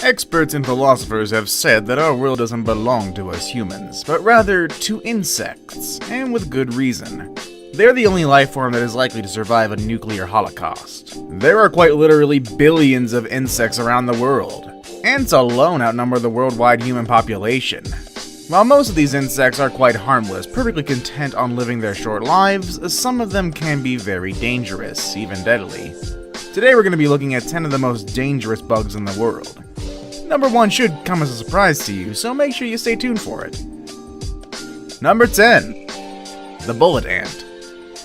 Experts and philosophers have said that our world doesn't belong to us humans, but rather to insects, and with good reason. They're the only life form that is likely to survive a nuclear holocaust. There are quite literally billions of insects around the world. Ants alone outnumber the worldwide human population. While most of these insects are quite harmless, perfectly content on living their short lives, some of them can be very dangerous, even deadly. Today we're going to be looking at 10 of the most dangerous bugs in the world. Number 1 should come as a surprise to you, so make sure you stay tuned for it. Number 10. The bullet ant.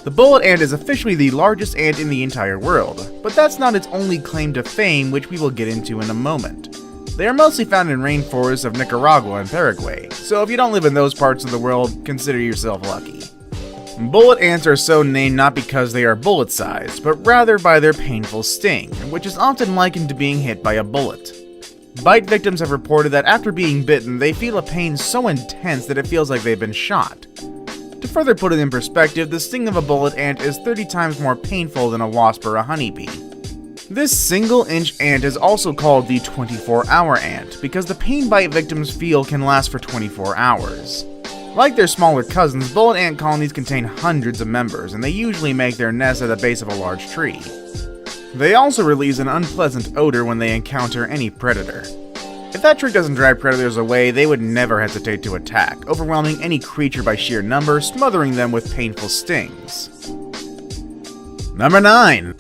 The bullet ant is officially the largest ant in the entire world, but that's not its only claim to fame, which we will get into in a moment. They are mostly found in rainforests of Nicaragua and Paraguay, so if you don't live in those parts of the world, consider yourself lucky. Bullet ants are so named not because they are bullet-sized, but rather by their painful sting, which is often likened to being hit by a bullet. Bite victims have reported that after being bitten, they feel a pain so intense that it feels like they've been shot. To further put it in perspective, the sting of a bullet ant is 30 times more painful than a wasp or a honeybee. This single-inch ant is also called the 24-hour ant because the pain bite victims feel can last for 24 hours. Like their smaller cousins, bullet ant colonies contain hundreds of members, and they usually make their nests at the base of a large tree. They also release an unpleasant odor when they encounter any predator. If that trick doesn't drive predators away, they would never hesitate to attack, overwhelming any creature by sheer number, smothering them with painful stings. Number 9.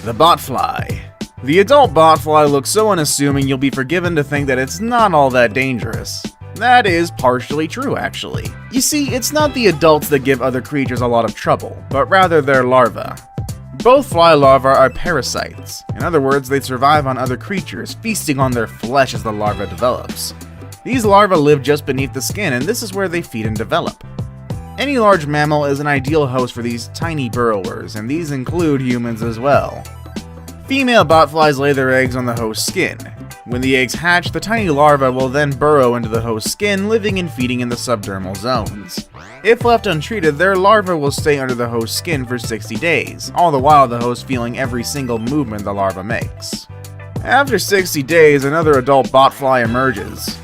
The botfly. The adult botfly looks so unassuming you'll be forgiven to think that it's not all that dangerous. That is partially true, actually. You see, it's not the adults that give other creatures a lot of trouble, but rather their larvae. Both fly larvae are parasites. In other words, they survive on other creatures, feasting on their flesh as the larva develops. These larvae live just beneath the skin, and this is where they feed and develop. Any large mammal is an ideal host for these tiny burrowers, and these include humans as well. Female botflies lay their eggs on the host's skin. When the eggs hatch, the tiny larvae will then burrow into the host's skin, living and feeding in the subdermal zones. If left untreated, their larvae will stay under the host's skin for 60 days, all the while the host feeling every single movement the larva makes. After 60 days, another adult botfly emerges.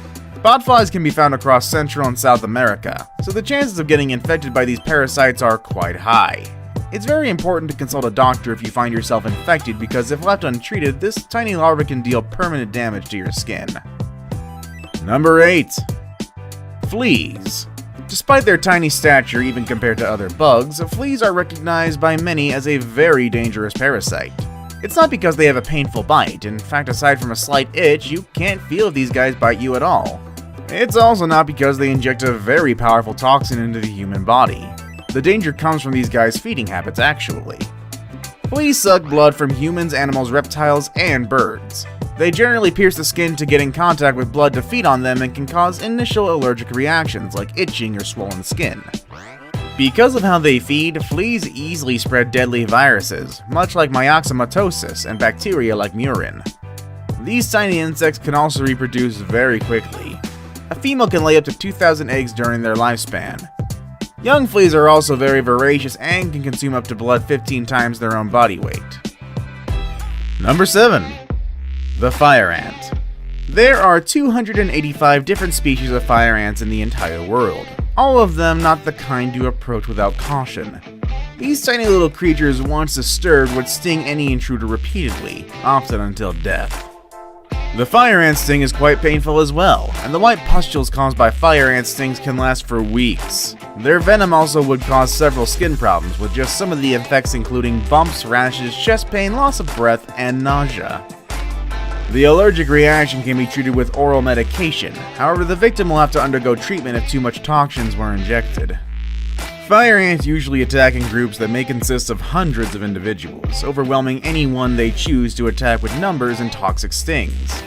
Botflies can be found across Central and South America, so the chances of getting infected by these parasites are quite high. It's very important to consult a doctor if you find yourself infected because if left untreated, this tiny larva can deal permanent damage to your skin. Number 8. Fleas. Despite their tiny stature, even compared to other bugs, fleas are recognized by many as a very dangerous parasite. It's not because they have a painful bite. In fact, aside from a slight itch, you can't feel if these guys bite you at all. It's also not because they inject a very powerful toxin into the human body. The danger comes from these guys' feeding habits, actually. Fleas suck blood from humans, animals, reptiles, and birds. They generally pierce the skin to get in contact with blood to feed on them and can cause initial allergic reactions like itching or swollen skin. Because of how they feed, fleas easily spread deadly viruses, much like myxomatosis and bacteria like murin. These tiny insects can also reproduce very quickly. A female can lay up to 2,000 eggs during their lifespan. Young fleas are also very voracious and can consume up to blood 15 times their own body weight. Number 7. The fire ant. There are 285 different species of fire ants in the entire world, all of them not the kind you approach without caution. These tiny little creatures, once disturbed, would sting any intruder repeatedly, often until death. The fire ant sting is quite painful as well, and the white pustules caused by fire ant stings can last for weeks. Their venom also would cause several skin problems, with just some of the effects including bumps, rashes, chest pain, loss of breath, and nausea. The allergic reaction can be treated with oral medication, however the victim will have to undergo treatment if too much toxins were injected. Fire ants usually attack in groups that may consist of hundreds of individuals, overwhelming anyone they choose to attack with numbers and toxic stings.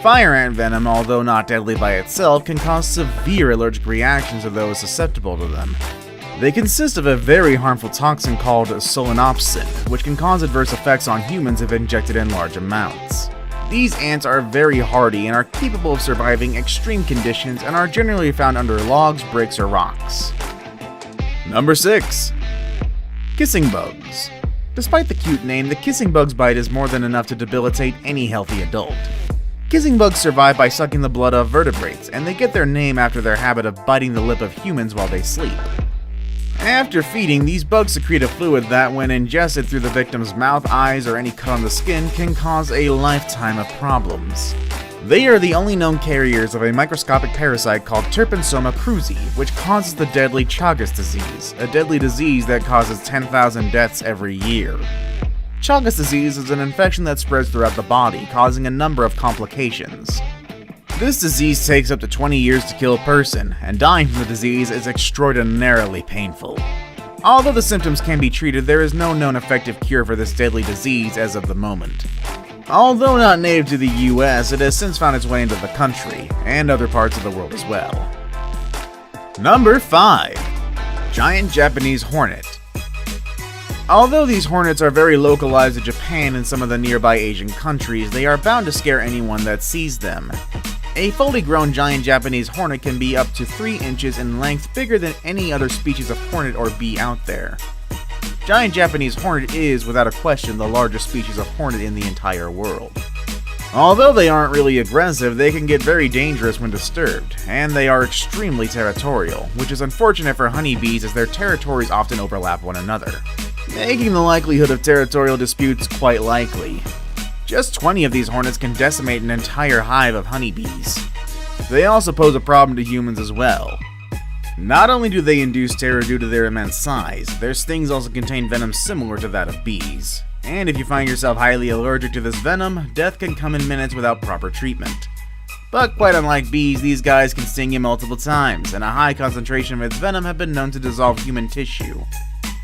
Fire ant venom, although not deadly by itself, can cause severe allergic reactions to those susceptible to them. They consist of a very harmful toxin called solanopsin, which can cause adverse effects on humans if injected in large amounts. These ants are very hardy and are capable of surviving extreme conditions and are generally found under logs, bricks, or rocks. Number 6. Kissing bugs. Despite the cute name, the kissing bug's bite is more than enough to debilitate any healthy adult. Kissing bugs survive by sucking the blood of vertebrates, and they get their name after their habit of biting the lip of humans while they sleep. After feeding, these bugs secrete a fluid that, when ingested through the victim's mouth, eyes, or any cut on the skin, can cause a lifetime of problems. They are the only known carriers of a microscopic parasite called Trypanosoma cruzi, which causes the deadly Chagas disease, a deadly disease that causes 10,000 deaths every year. Chagas disease is an infection that spreads throughout the body, causing a number of complications. This disease takes up to 20 years to kill a person, and dying from the disease is extraordinarily painful. Although the symptoms can be treated, there is no known effective cure for this deadly disease as of the moment. Although not native to the US, it has since found its way into the country, and other parts of the world as well. Number 5. Giant Japanese Hornet. Although these hornets are very localized to Japan and some of the nearby Asian countries, they are bound to scare anyone that sees them. A fully grown giant Japanese hornet can be up to 3 inches in length, bigger than any other species of hornet or bee out there. Giant Japanese hornet is, without a question, the largest species of hornet in the entire world. Although they aren't really aggressive, they can get very dangerous when disturbed, and they are extremely territorial, which is unfortunate for honeybees as their territories often overlap one another, making the likelihood of territorial disputes quite likely. Just 20 of these hornets can decimate an entire hive of honeybees. They also pose a problem to humans as well. Not only do they induce terror due to their immense size, their stings also contain venom similar to that of bees. And if you find yourself highly allergic to this venom, death can come in minutes without proper treatment. But quite unlike bees, these guys can sting you multiple times, and a high concentration of its venom have been known to dissolve human tissue.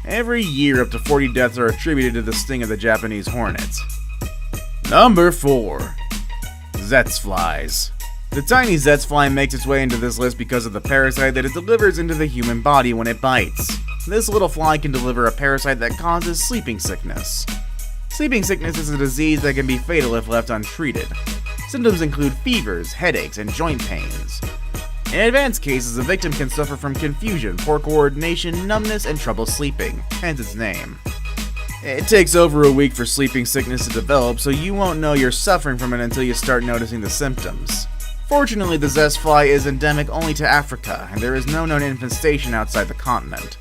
Every year, up to 40 deaths are attributed to the sting of the Japanese hornets. Number 4. Zets flies. The tiny Zets fly makes its way into this list because of the parasite that it delivers into the human body when it bites. This little fly can deliver a parasite that causes sleeping sickness. Sleeping sickness is a disease that can be fatal if left untreated. Symptoms include fevers, headaches, and joint pains. In advanced cases, the victim can suffer from confusion, poor coordination, numbness, and trouble sleeping, hence its name. It takes over a week for sleeping sickness to develop, so you won't know you're suffering from it until you start noticing the symptoms. Fortunately, the zest fly is endemic only to Africa, and there is no known infestation outside the continent.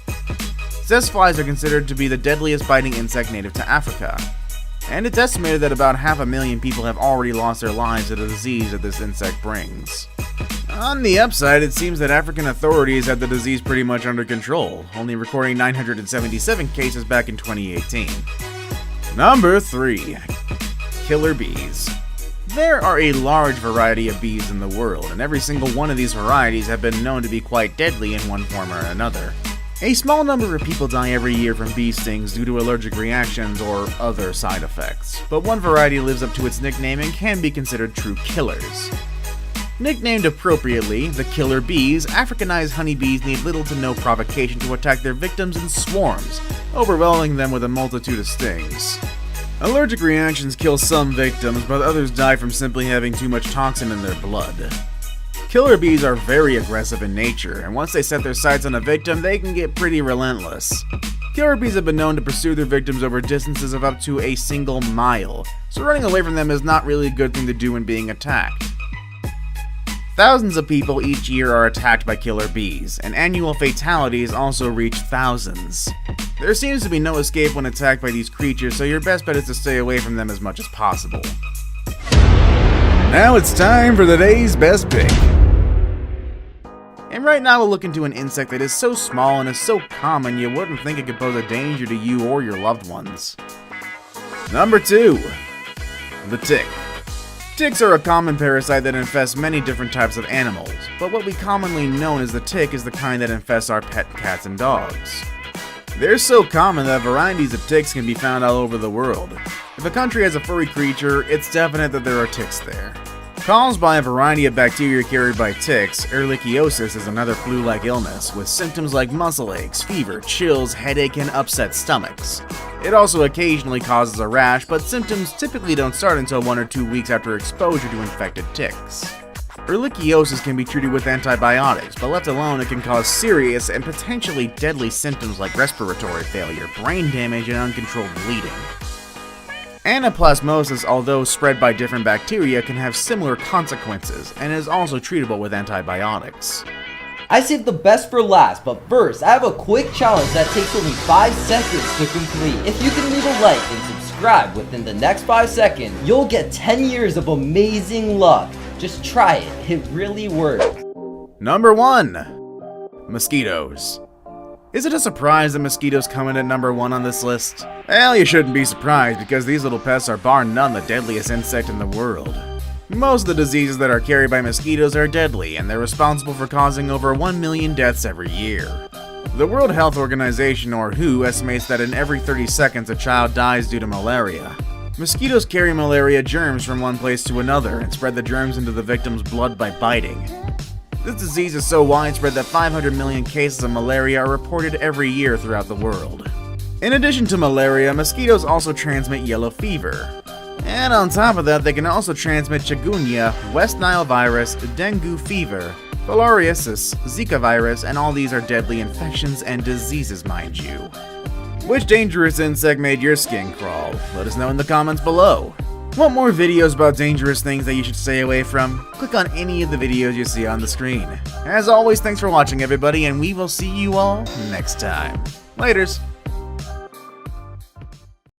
Zest flies are considered to be the deadliest biting insect native to Africa, and it's estimated that about 500,000 people have already lost their lives to the disease that this insect brings. On the upside, it seems that African authorities had the disease pretty much under control, only recording 977 cases back in 2018. Number 3. Killer bees. There are a large variety of bees in the world, and every single one of these varieties have been known to be quite deadly in one form or another. A small number of people die every year from bee stings due to allergic reactions or other side effects, but one variety lives up to its nickname and can be considered true killers. Nicknamed appropriately, the killer bees, Africanized honeybees need little to no provocation to attack their victims in swarms, overwhelming them with a multitude of stings. Allergic reactions kill some victims, but others die from simply having too much toxin in their blood. Killer bees are very aggressive in nature, and once they set their sights on a victim, they can get pretty relentless. Killer bees have been known to pursue their victims over distances of up to a single mile, so running away from them is not really a good thing to do when being attacked. Thousands of people each year are attacked by killer bees, and annual fatalities also reach thousands. There seems to be no escape when attacked by these creatures, so your best bet is to stay away from them as much as possible. Now it's time for the day's best pick. And right now we'll look into an insect that is so small and is so common you wouldn't think it could pose a danger to you or your loved ones. Number 2. The tick. Ticks are a common parasite that infests many different types of animals, but what we commonly know as the tick is the kind that infests our pet cats and dogs. They're so common that varieties of ticks can be found all over the world. If a country has a furry creature, it's definite that there are ticks there. Caused by a variety of bacteria carried by ticks, ehrlichiosis is another flu-like illness, with symptoms like muscle aches, fever, chills, headache, and upset stomachs. It also occasionally causes a rash, but symptoms typically don't start until 1 or 2 weeks after exposure to infected ticks. Ehrlichiosis can be treated with antibiotics, but left alone it can cause serious and potentially deadly symptoms like respiratory failure, brain damage, and uncontrolled bleeding. Anaplasmosis, although spread by different bacteria, can have similar consequences and is also treatable with antibiotics. I saved the best for last, but first, I have a quick challenge that takes only 5 seconds to complete. If you can leave a like and subscribe within the next 5 seconds, you'll get 10 years of amazing luck. Just try it, it really works. Number 1. Mosquitoes. Is it a surprise that mosquitoes come in at number 1 on this list? Well, you shouldn't be surprised because these little pests are bar none the deadliest insect in the world. Most of the diseases that are carried by mosquitoes are deadly, and they're responsible for causing over 1 million deaths every year. The World Health Organization, or WHO, estimates that in every 30 seconds a child dies due to malaria. Mosquitoes carry malaria germs from one place to another and spread the germs into the victim's blood by biting. This disease is so widespread that 500 million cases of malaria are reported every year throughout the world. In addition to malaria, mosquitoes also transmit yellow fever. And on top of that, they can also transmit chikungunya, West Nile virus, dengue fever, filariasis, Zika virus, and all these are deadly infections and diseases, mind you. Which dangerous insect made your skin crawl? Let us know in the comments below. Want more videos about dangerous things that you should stay away from? Click on any of the videos you see on the screen. As always, thanks for watching everybody, and we will see you all next time. Laters!